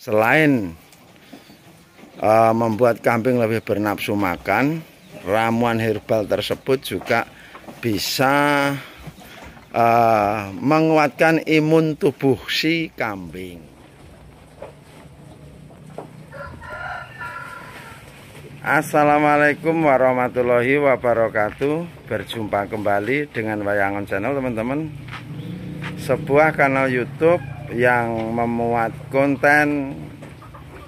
Selain membuat kambing lebih bernafsu makan, ramuan herbal tersebut juga bisa menguatkan imun tubuh si kambing. Assalamualaikum warahmatullahi wabarakatuh. Berjumpa kembali dengan Wayangon Channel, teman-teman. Sebuah kanal YouTube yang memuat konten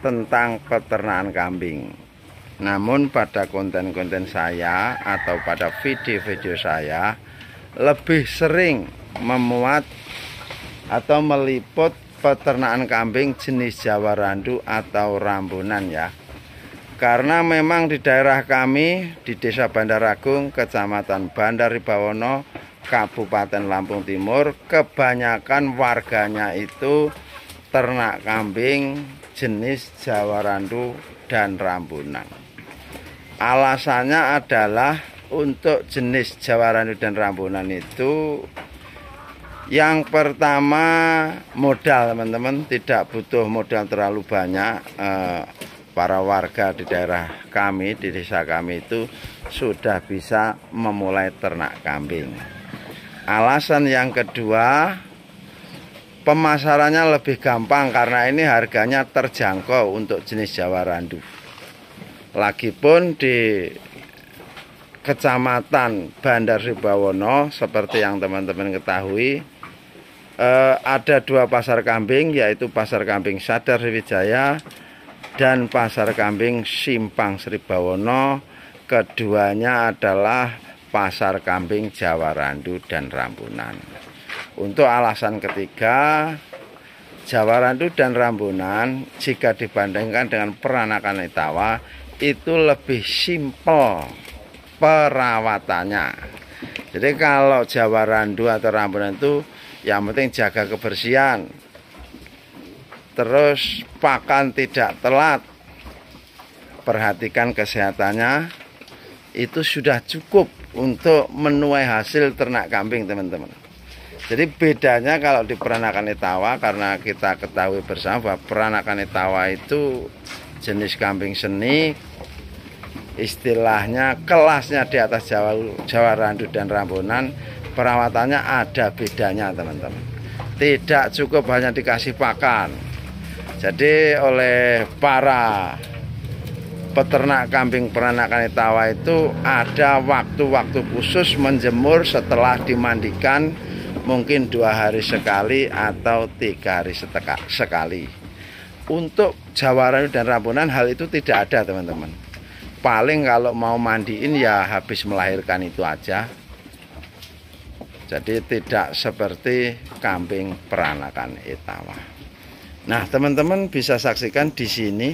tentang peternakan kambing. Namun pada konten-konten saya atau pada video-video saya lebih sering memuat atau meliput peternakan kambing jenis Jawa Randu atau Rambunan ya. Karena memang di daerah kami di Desa Bandaragung, Kecamatan Bandarwibawono, Kabupaten Lampung Timur, kebanyakan warganya itu ternak kambing jenis Jawa Randu dan Rambunan. Alasannya adalah untuk jenis Jawa Randu dan Rambunan itu yang pertama modal, teman-teman, tidak butuh modal terlalu banyak. Para warga di daerah kami, di desa kami itu sudah bisa memulai ternak kambing. Alasan yang kedua, pemasarannya lebih gampang karena ini harganya terjangkau untuk jenis Jawa Randu. Lagipun di Kecamatan Bandarwibawono, seperti yang teman-teman ketahui, ada dua pasar kambing, yaitu Pasar Kambing Sadar Sriwijaya dan Pasar Kambing Simpang Sribawono. Keduanya adalah pasar kambing Jawa Randu dan Rambunan. Untuk alasan ketiga, Jawa Randu dan Rambunan jika dibandingkan dengan peranakan Etawa itu lebih simpel perawatannya. Jadi kalau Jawa Randu atau Rambunan itu yang penting jaga kebersihan, terus pakan tidak telat, perhatikan kesehatannya, itu sudah cukup untuk menuai hasil ternak kambing, teman-teman. Jadi bedanya kalau di peranakan Etawa, karena kita ketahui bersama bahwa peranakan Etawa itu jenis kambing seni, istilahnya kelasnya di atas Jawa Randu dan Rambunan, perawatannya ada bedanya, teman-teman. Tidak cukup hanya dikasih pakan. Jadi oleh para peternak kambing peranakan Etawa itu ada waktu-waktu khusus menjemur setelah dimandikan, mungkin 2 hari sekali atau 3 hari sekali. Untuk Jawa Randu dan Rambunan hal itu tidak ada, teman-teman. Paling kalau mau mandiin ya habis melahirkan itu aja. Jadi tidak seperti kambing peranakan Etawa. Nah, teman-teman bisa saksikan di sini,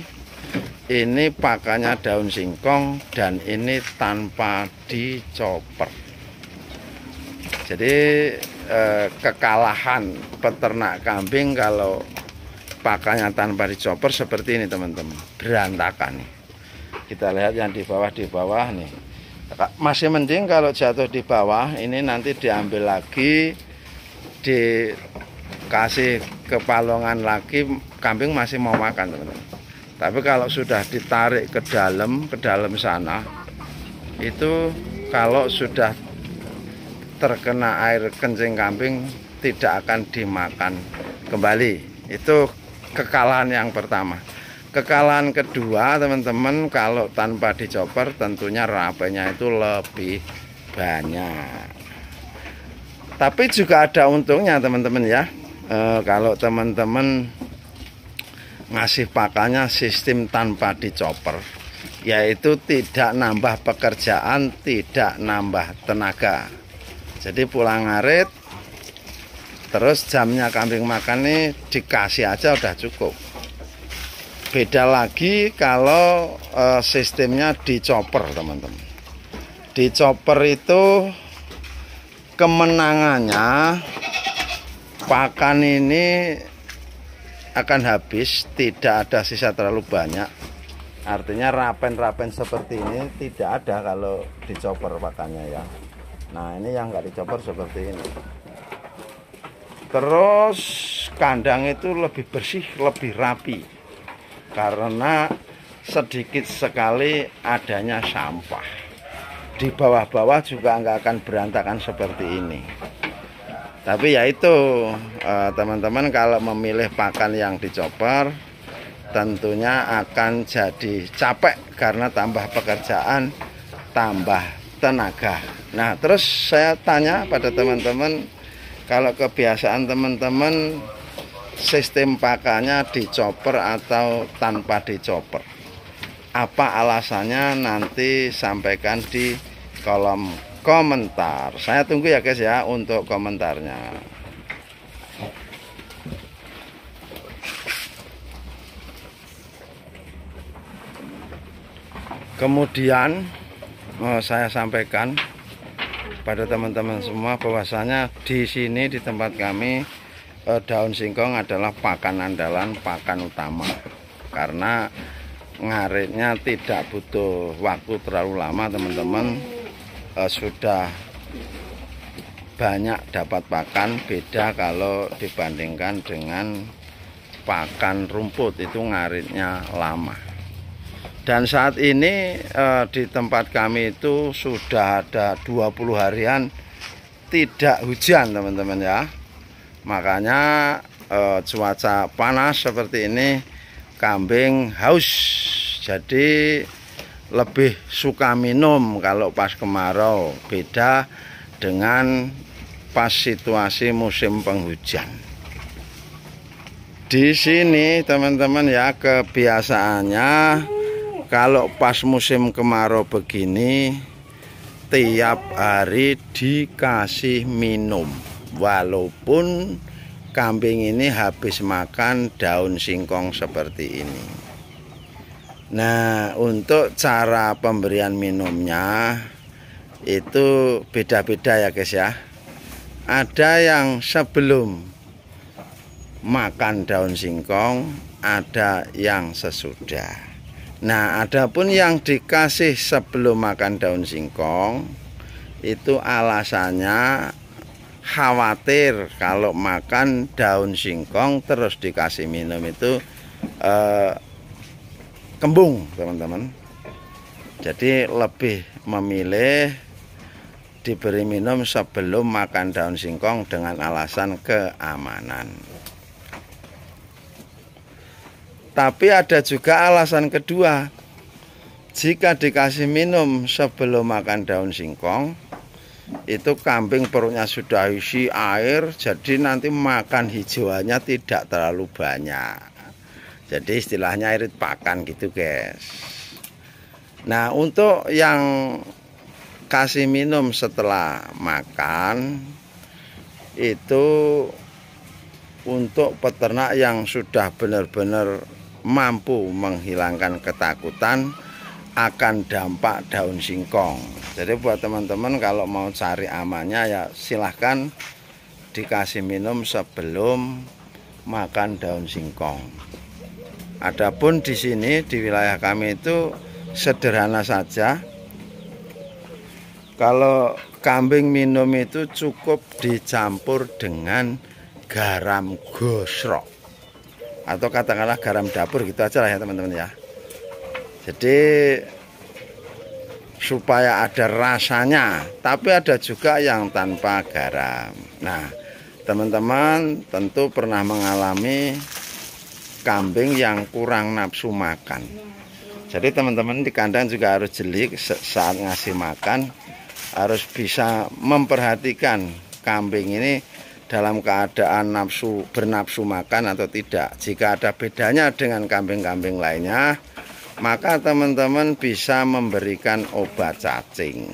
ini pakannya daun singkong dan ini tanpa dicoper. Jadi kekalahan peternak kambing kalau pakannya tanpa dicoper seperti ini, teman-teman. Berantakan nih. Kita lihat yang di bawah nih. Masih mending kalau jatuh di bawah, ini nanti diambil lagi, dikasih ke palongan lagi, kambing masih mau makan, teman-teman. Tapi kalau sudah ditarik ke dalam sana, itu kalau sudah terkena air kencing kambing tidak akan dimakan kembali. Itu kekalahan yang pertama. Kekalahan kedua, teman-teman, kalau tanpa dicoper tentunya rapenya itu lebih banyak. Tapi juga ada untungnya, teman-teman ya. Kalau teman-teman ngasih pakannya sistem tanpa dicoper, yaitu tidak nambah pekerjaan, tidak nambah tenaga. Jadi pulang ngarit, terus jamnya kambing makan nih dikasih aja udah cukup. Beda lagi kalau sistemnya dicoper, teman-teman. Dicoper itu kemenangannya, pakan ini akan habis, tidak ada sisa terlalu banyak. Artinya rapen-rapen seperti ini tidak ada kalau dicoper pakannya ya. Nah, ini yang nggak dicoper seperti ini. Terus kandang itu lebih bersih, lebih rapi. karena sedikit sekali adanya sampah. Di bawah-bawah juga nggak akan berantakan seperti ini. Tapi ya itu teman-teman, kalau memilih pakan yang dicopper tentunya akan jadi capek karena tambah pekerjaan, tambah tenaga. Nah, terus saya tanya pada teman-teman, kalau kebiasaan teman-teman sistem pakannya dicopper atau tanpa dicopper, apa alasannya? Nanti sampaikan di kolom komentar. Saya tunggu ya guys ya untuk komentarnya. Kemudian saya sampaikan pada teman-teman semua bahwasanya di sini di tempat kami daun singkong adalah pakan andalan, pakan utama, karena ngaritnya tidak butuh waktu terlalu lama teman-teman. Sudah banyak dapat pakan, beda kalau dibandingkan dengan pakan rumput, itu ngaritnya lama. Dan saat ini di tempat kami itu sudah ada 20 harian tidak hujan teman-teman ya. Makanya cuaca panas seperti ini kambing haus, jadi lebih suka minum kalau pas kemarau, beda dengan pas situasi musim penghujan. Di sini teman-teman ya, kebiasaannya kalau pas musim kemarau begini tiap hari dikasih minum, walaupun kambing ini habis makan daun singkong seperti ini. Nah, untuk cara pemberian minumnya itu beda-beda ya guys ya. Ada yang sebelum makan daun singkong, ada yang sesudah. Nah, adapun yang dikasih sebelum makan daun singkong itu alasannya khawatir kalau makan daun singkong terus dikasih minum itu kembung teman-teman. Jadi lebih memilih diberi minum sebelum makan daun singkong dengan alasan keamanan. Tapi ada juga alasan kedua, jika dikasih minum sebelum makan daun singkong, itu kambing perutnya sudah isi air, jadi nanti makan hijauannya tidak terlalu banyak. Jadi istilahnya irit pakan gitu guys. Nah, untuk yang kasih minum setelah makan itu untuk peternak yang sudah benar-benar mampu menghilangkan ketakutan akan dampak daun singkong. Jadi buat teman-teman kalau mau cari amannya ya silahkan dikasih minum sebelum makan daun singkong. Adapun di sini di wilayah kami itu sederhana saja. Kalau kambing minum itu cukup dicampur dengan garam gosrok atau katakanlah garam dapur, gitu aja lah ya teman-teman ya. Jadi supaya ada rasanya, tapi ada juga yang tanpa garam. Nah, teman-teman tentu pernah mengalami kambing yang kurang nafsu makan. Jadi teman-teman di kandang juga harus jeli saat ngasih makan, harus bisa memperhatikan kambing ini dalam keadaan bernafsu makan atau tidak. Jika ada bedanya dengan kambing-kambing lainnya, maka teman-teman bisa memberikan obat cacing.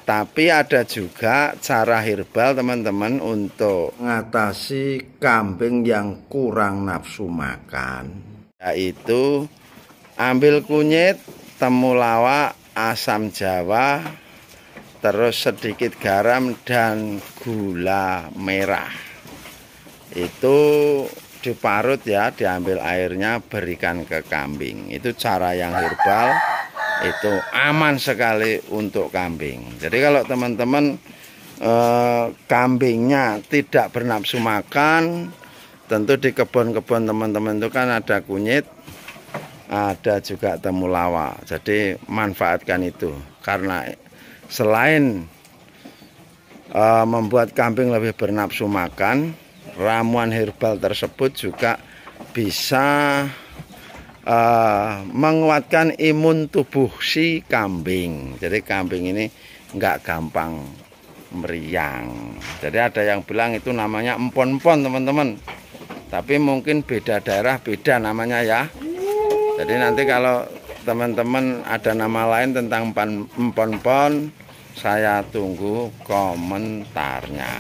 Tapi ada juga cara herbal teman-teman untuk mengatasi kambing yang kurang nafsu makan, yaitu ambil kunyit, temulawak, asam jawa, terus sedikit garam dan gula merah. Itu diparut ya, diambil airnya, berikan ke kambing. Itu cara yang herbal, itu aman sekali untuk kambing. Jadi kalau teman-teman kambingnya tidak bernafsu makan, tentu di kebun-kebun teman-teman itu kan ada kunyit, ada juga temulawak. Jadi manfaatkan itu, karena selain membuat kambing lebih bernafsu makan, ramuan herbal tersebut juga bisa menguatkan imun tubuh si kambing. Jadi kambing ini nggak gampang meriang. Jadi ada yang bilang itu namanya empon-empon teman-teman, tapi mungkin beda daerah beda namanya ya. Jadi nanti kalau teman-teman ada nama lain tentang empon-empon, saya tunggu komentarnya.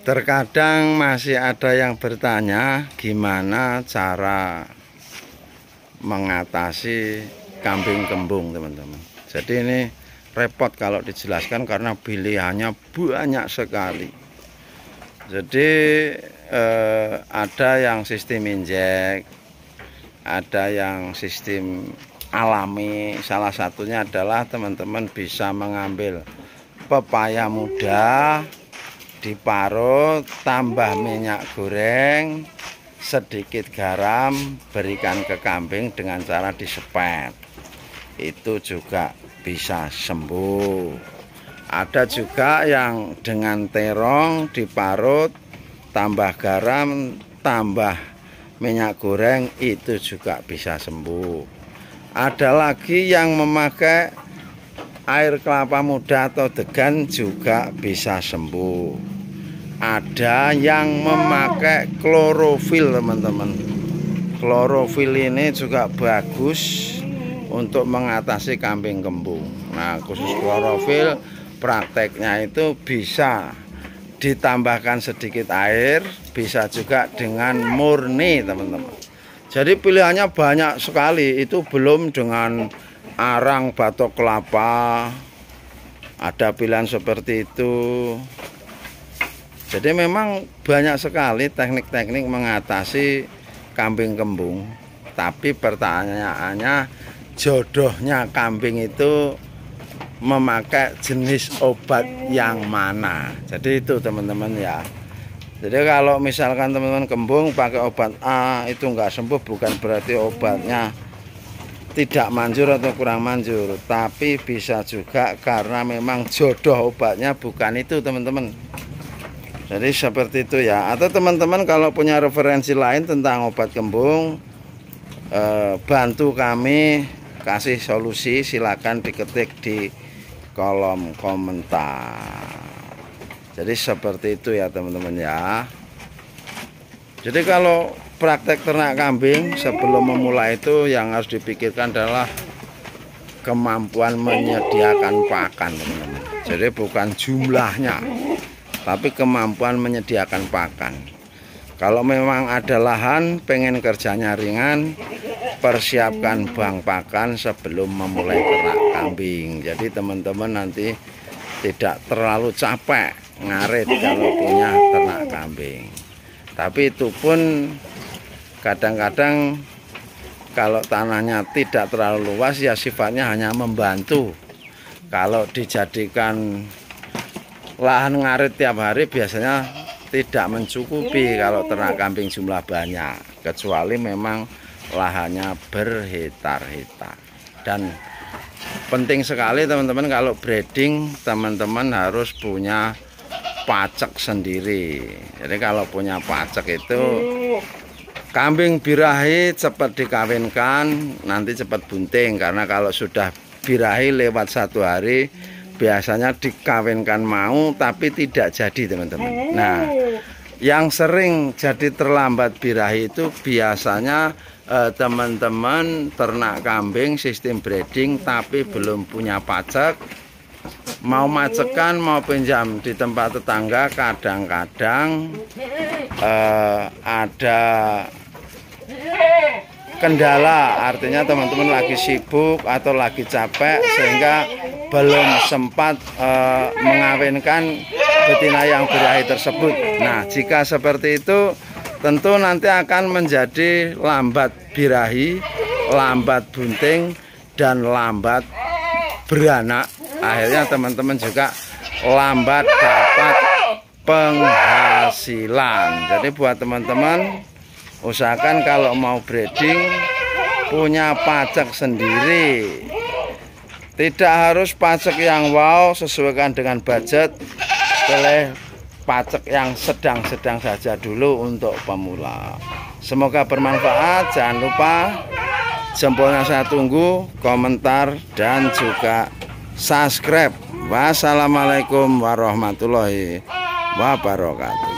Terkadang masih ada yang bertanya gimana cara mengatasi kambing kembung teman-teman. Jadi ini repot kalau dijelaskan karena pilihannya banyak sekali. Jadi ada yang sistem injek, ada yang sistem alami. Salah satunya adalah teman-teman bisa mengambil pepaya muda, diparut, tambah minyak goreng, sedikit garam, berikan ke kambing dengan cara disepet. Itu juga bisa sembuh. Ada juga yang dengan terong diparut, tambah garam, tambah minyak goreng, itu juga bisa sembuh. Ada lagi yang memakai air kelapa muda atau degan juga bisa sembuh. Ada yang memakai klorofil teman-teman. Klorofil ini juga bagus untuk mengatasi kambing kembung. Nah, khusus klorofil prakteknya itu bisa ditambahkan sedikit air, bisa juga dengan murni teman-teman. Jadi pilihannya banyak sekali. Itu belum dengan arang batok kelapa, ada pilihan seperti itu. Jadi memang banyak sekali teknik-teknik mengatasi kambing kembung. Tapi pertanyaannya, jodohnya kambing itu memakai jenis obat yang mana. Jadi itu teman-teman ya. Jadi kalau misalkan teman-teman kembung pakai obat A itu nggak sembuh, bukan berarti obatnya tidak manjur atau kurang manjur, tapi bisa juga karena memang jodoh obatnya bukan itu teman-teman. Jadi seperti itu ya. Atau teman-teman kalau punya referensi lain tentang obat kembung, bantu kami kasih solusi, silakan diketik di kolom komentar. Jadi seperti itu ya teman-teman ya. Jadi kalau praktek ternak kambing sebelum memulai itu yang harus dipikirkan adalah kemampuan menyediakan pakan teman-teman. Jadi bukan jumlahnya, tapi kemampuan menyediakan pakan. Kalau memang ada lahan, pengen kerjanya ringan, persiapkan bank pakan sebelum memulai ternak kambing. Jadi teman-teman nanti tidak terlalu capek ngarit kalau punya ternak kambing. Tapi itu pun kadang-kadang kalau tanahnya tidak terlalu luas ya sifatnya hanya membantu. Kalau dijadikan lahan ngarit tiap hari biasanya tidak mencukupi kalau ternak kambing jumlah banyak, kecuali memang lahannya berhektar-hektar. Dan penting sekali teman-teman, kalau breeding teman-teman harus punya pacak sendiri. Jadi kalau punya pacak itu kambing birahi cepat dikawinkan, nanti cepat bunting. Karena kalau sudah birahi lewat 1 hari biasanya dikawinkan mau tapi tidak jadi teman-teman. Nah, yang sering jadi terlambat birahi itu biasanya teman-teman ternak kambing sistem breeding tapi belum punya pacak, mau macekan mau pinjam di tempat tetangga, kadang-kadang ada kendala, artinya teman-teman lagi sibuk atau lagi capek sehingga belum sempat mengawinkan betina yang birahi tersebut. Nah, jika seperti itu tentu nanti akan menjadi lambat birahi, lambat bunting, dan lambat beranak. Akhirnya teman-teman juga lambat dapat penghasilan. Jadi buat teman-teman, usahakan kalau mau breeding punya pajak sendiri. Tidak harus pajak yang wow, sesuaikan dengan budget. Pilih pajak yang sedang-sedang saja dulu untuk pemula. Semoga bermanfaat. Jangan lupa jempolnya saya tunggu, komentar dan juga subscribe. Wassalamualaikum warahmatullahi wabarakatuh.